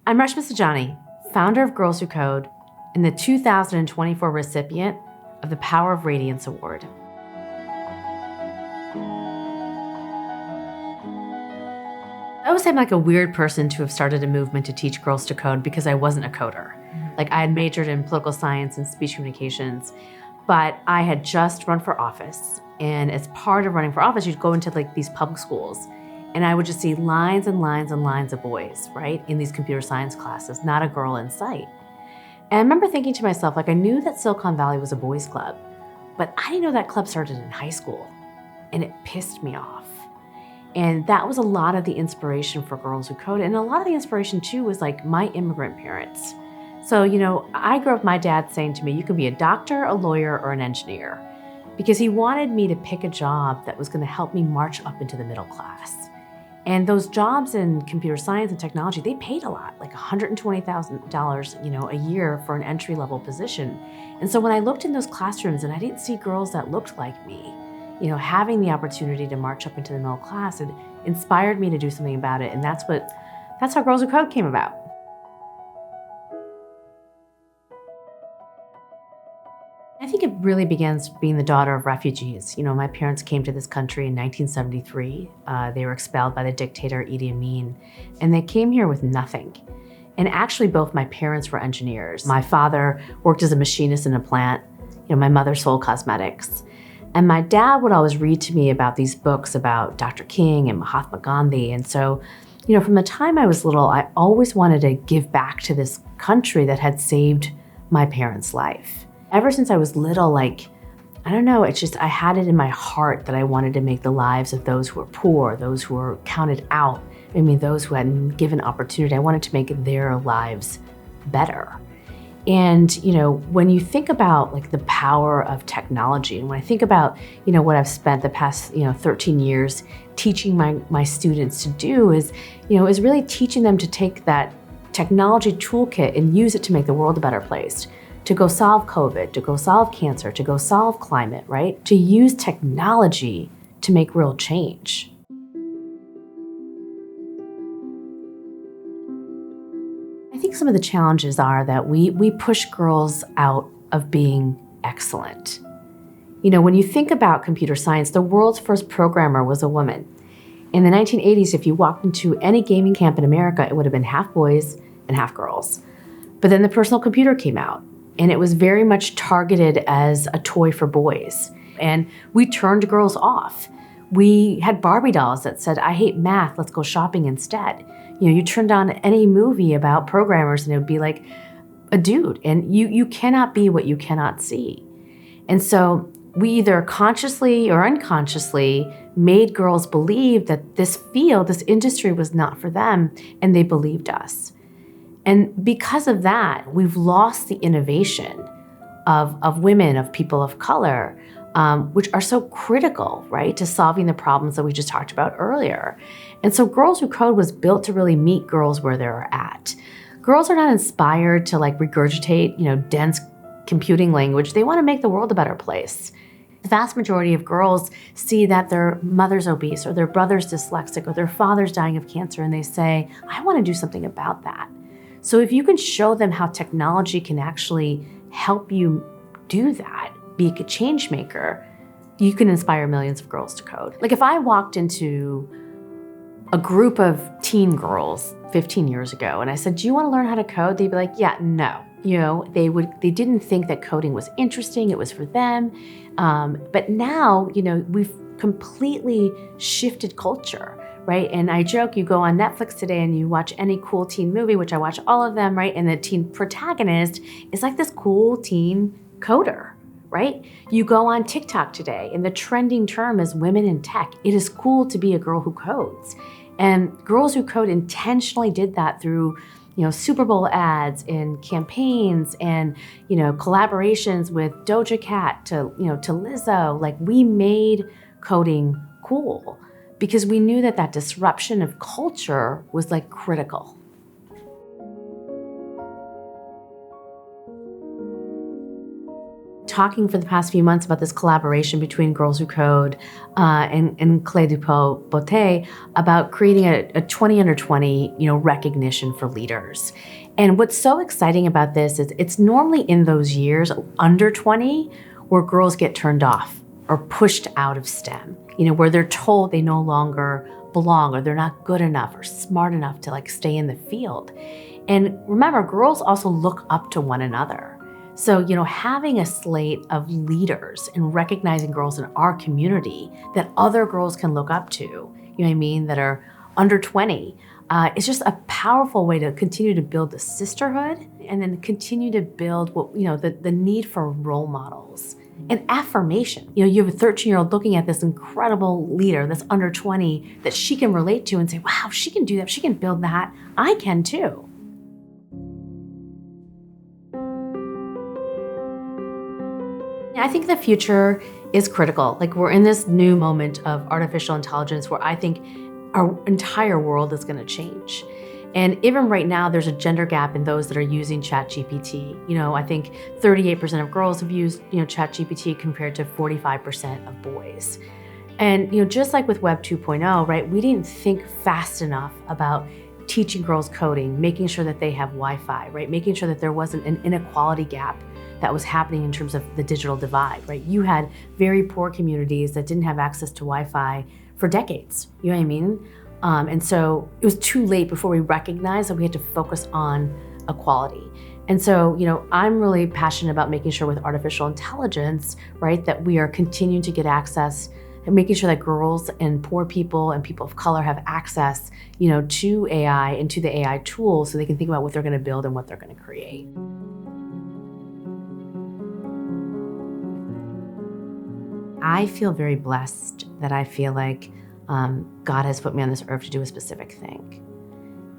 I'm Reshma Saujani, founder of Girls Who Code and the 2024 recipient of the Power of Radiance Award. I always say I'm like a weird person to have started a movement to teach girls to code because I wasn't a coder. Like I had majored in political science and speech communications, but I had just run for office. And as part of running for office, you'd go into like these public schools and I would just see lines and lines and lines of boys, right? In these computer science classes, not a girl in sight. And I remember thinking to myself, like I knew that Silicon Valley was a boys club, but I didn't know that club started in high school. And it pissed me off. And that was a lot of the inspiration for Girls Who Code. And a lot of the inspiration too was like my immigrant parents. So, I grew up with my dad saying to me, you can be a doctor, a lawyer, or an engineer, because he wanted me to pick a job that was going to help me march up into the middle class. And those jobs in computer science and technology, they paid a lot, like $120,000, a year for an entry-level position. And so when I looked in those classrooms and I didn't see girls that looked like me, having the opportunity to march up into the middle class, it inspired me to do something about it. And that's how Girls Who Code came about. I think it really begins being the daughter of refugees. My parents came to this country in 1973. They were expelled by the dictator Idi Amin, and they came here with nothing. And actually, both my parents were engineers. My father worked as a machinist in a plant. My mother sold cosmetics. And my dad would always read to me about these books about Dr. King and Mahatma Gandhi. And so, from the time I was little, I always wanted to give back to this country that had saved my parents' life. Ever since I was little, I had it in my heart that I wanted to make the lives of those who were poor, those who were counted out, those who hadn't given opportunity, I wanted to make their lives better. And, when you think about the power of technology, and when I think about, what I've spent the past, 13 years teaching my students to do is really teaching them to take that technology toolkit and use it to make the world a better place. To go solve COVID, to go solve cancer, to go solve climate, right? To use technology to make real change. I think some of the challenges are that we push girls out of being excellent. When you think about computer science, the world's first programmer was a woman. In the 1980s, if you walked into any gaming camp in America, it would have been half boys and half girls. But then the personal computer came out. And it was very much targeted as a toy for boys. And we turned girls off. We had Barbie dolls that said, I hate math, let's go shopping instead. You turned on any movie about programmers and it would be like a dude. And you cannot be what you cannot see. And so we either consciously or unconsciously made girls believe that this field, this industry was not for them, and they believed us. And because of that, we've lost the innovation of women, of people of color, which are so critical, right, to solving the problems that we just talked about earlier. And so Girls Who Code was built to really meet girls where they're at. Girls are not inspired to regurgitate, dense computing language. They want to make the world a better place. The vast majority of girls see that their mother's obese or their brother's dyslexic or their father's dying of cancer, and they say, I want to do something about that. So if you can show them how technology can actually help you do that, be a change maker, you can inspire millions of girls to code. If I walked into a group of teen girls 15 years ago and I said, do you want to learn how to code? They'd be like, yeah, no. They didn't think that coding was interesting, it was for them. But now, we've completely shifted culture. Right? And I joke, you go on Netflix today and you watch any cool teen movie, which I watch all of them, right? And the teen protagonist is like this cool teen coder, right? You go on TikTok today and the trending term is women in tech. It is cool to be a girl who codes. And Girls Who Code intentionally did that through, Super Bowl ads and campaigns and, collaborations with Doja Cat to Lizzo. We made coding cool, because we knew that disruption of culture was critical. talking for the past few months about this collaboration between Girls Who Code and Clé de Peau Beauté about creating a 20 under 20, recognition for leaders. And what's so exciting about this is it's normally in those years under 20 where girls get turned off or pushed out of STEM, where they're told they no longer belong or they're not good enough or smart enough to stay in the field. And remember, girls also look up to one another. So, having a slate of leaders and recognizing girls in our community that other girls can look up to, that are under 20, is just a powerful way to continue to build the sisterhood and then continue to build the need for role models and affirmation. You have a 13-year-old looking at this incredible leader that's under 20 that she can relate to and say, wow, she can do that, she can build that, I can too. I think the future is critical. We're in this new moment of artificial intelligence where I think our entire world is going to change. And even right now, there's a gender gap in those that are using ChatGPT. I think 38% of girls have used, ChatGPT compared to 45% of boys. And, just like with Web 2.0, right, we didn't think fast enough about teaching girls coding, making sure that they have Wi-Fi, right, making sure that there wasn't an inequality gap that was happening in terms of the digital divide, right? You had very poor communities that didn't have access to Wi-Fi for decades, and so it was too late before we recognized that we had to focus on equality. And so, I'm really passionate about making sure with artificial intelligence, right, that we are continuing to get access and making sure that girls and poor people and people of color have access, to AI and to the AI tools so they can think about what they're gonna build and what they're gonna create. I feel very blessed that I feel like God has put me on this earth to do a specific thing.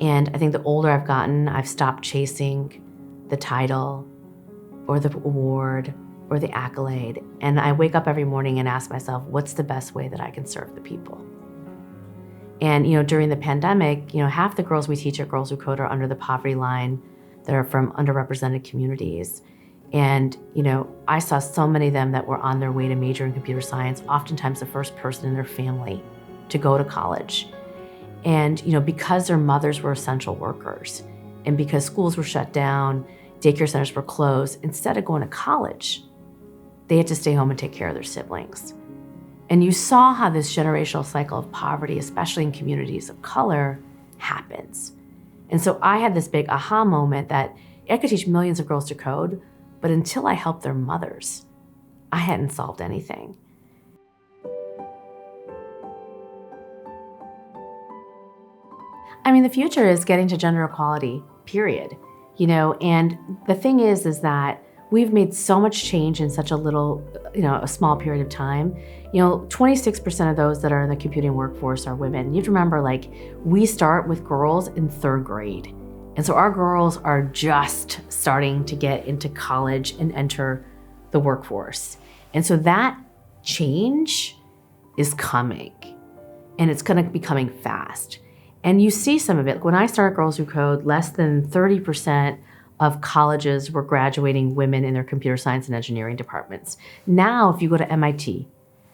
And I think the older I've gotten, I've stopped chasing the title or the award or the accolade. And I wake up every morning and ask myself, what's the best way that I can serve the people? And during the pandemic, half the girls we teach at Girls Who Code are under the poverty line that are from underrepresented communities. And, I saw so many of them that were on their way to major in computer science, oftentimes the first person in their family to go to college. And, because their mothers were essential workers and because schools were shut down, daycare centers were closed, instead of going to college, they had to stay home and take care of their siblings. And you saw how this generational cycle of poverty, especially in communities of color, happens. And so I had this big aha moment that I could teach millions of girls to code, but until I helped their mothers, I hadn't solved anything. The future is getting to gender equality, period. And the thing is that we've made so much change in such a little, a small period of time. 26% of those that are in the computing workforce are women. You have to remember, we start with girls in 3rd grade. And so our girls are just starting to get into college and enter the workforce. And so that change is coming, and it's gonna be coming fast. And you see some of it. When I started Girls Who Code, less than 30% of colleges were graduating women in their computer science and engineering departments. Now, if you go to MIT,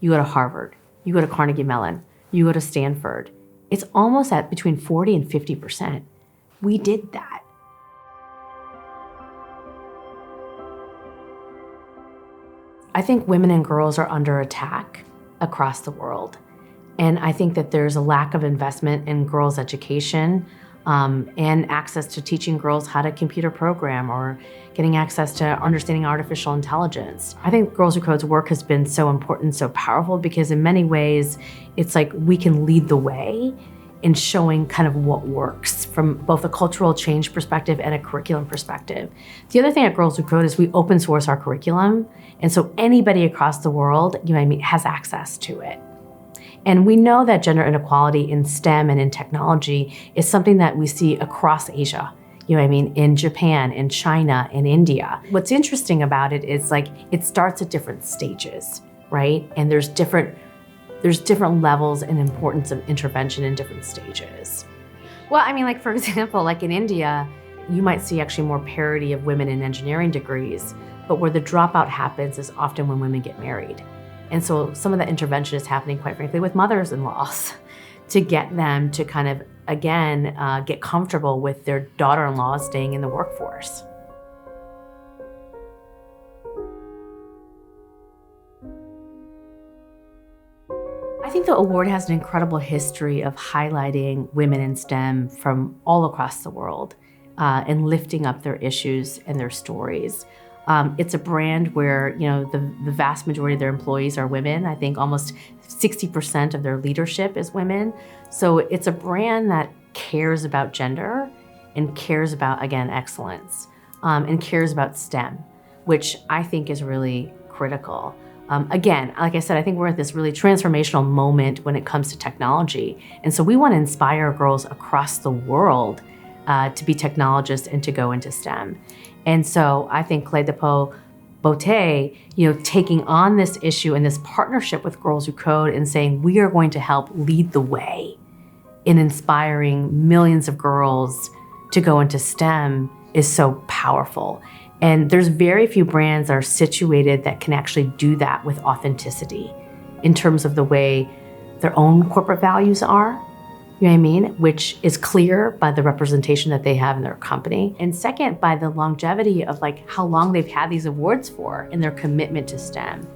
you go to Harvard, you go to Carnegie Mellon, you go to Stanford, it's almost at between 40 and 50%. We did that. I think women and girls are under attack across the world. And I think that there's a lack of investment in girls' education and access to teaching girls how to computer program or getting access to understanding artificial intelligence. I think Girls Who Code's work has been so important, so powerful, because in many ways, it's like we can lead the way in showing kind of what works from both a cultural change perspective and a curriculum perspective. The other thing at Girls Who Code is we open source our curriculum. And so anybody across the world, has access to it. And we know that gender inequality in STEM and in technology is something that we see across Asia, in Japan, in China, in India. What's interesting about it is it starts at different stages, right? And there's different levels and importance of intervention in different stages. Well, for example, in India, you might see actually more parity of women in engineering degrees but where the dropout happens is often when women get married. And so some of that intervention is happening, quite frankly, with mothers-in-laws to get them to kind of, again, get comfortable with their daughter-in-law staying in the workforce. I think the award has an incredible history of highlighting women in STEM from all across the world and lifting up their issues and their stories. It's a brand where, the vast majority of their employees are women. I think almost 60% of their leadership is women. So it's a brand that cares about gender and cares about, again, excellence, and cares about STEM, which I think is really critical. Again, like I said, I think we're at this really transformational moment when it comes to technology. And so we want to inspire girls across the world to be technologists and to go into STEM. And so I think Clé de Peau Beauté, taking on this issue and this partnership with Girls Who Code and saying, we are going to help lead the way in inspiring millions of girls to go into STEM is so powerful. And there's very few brands that are situated that can actually do that with authenticity in terms of the way their own corporate values are, you know what I mean? Which is clear by the representation that they have in their company. And second, by the longevity of how long they've had these awards for and their commitment to STEM.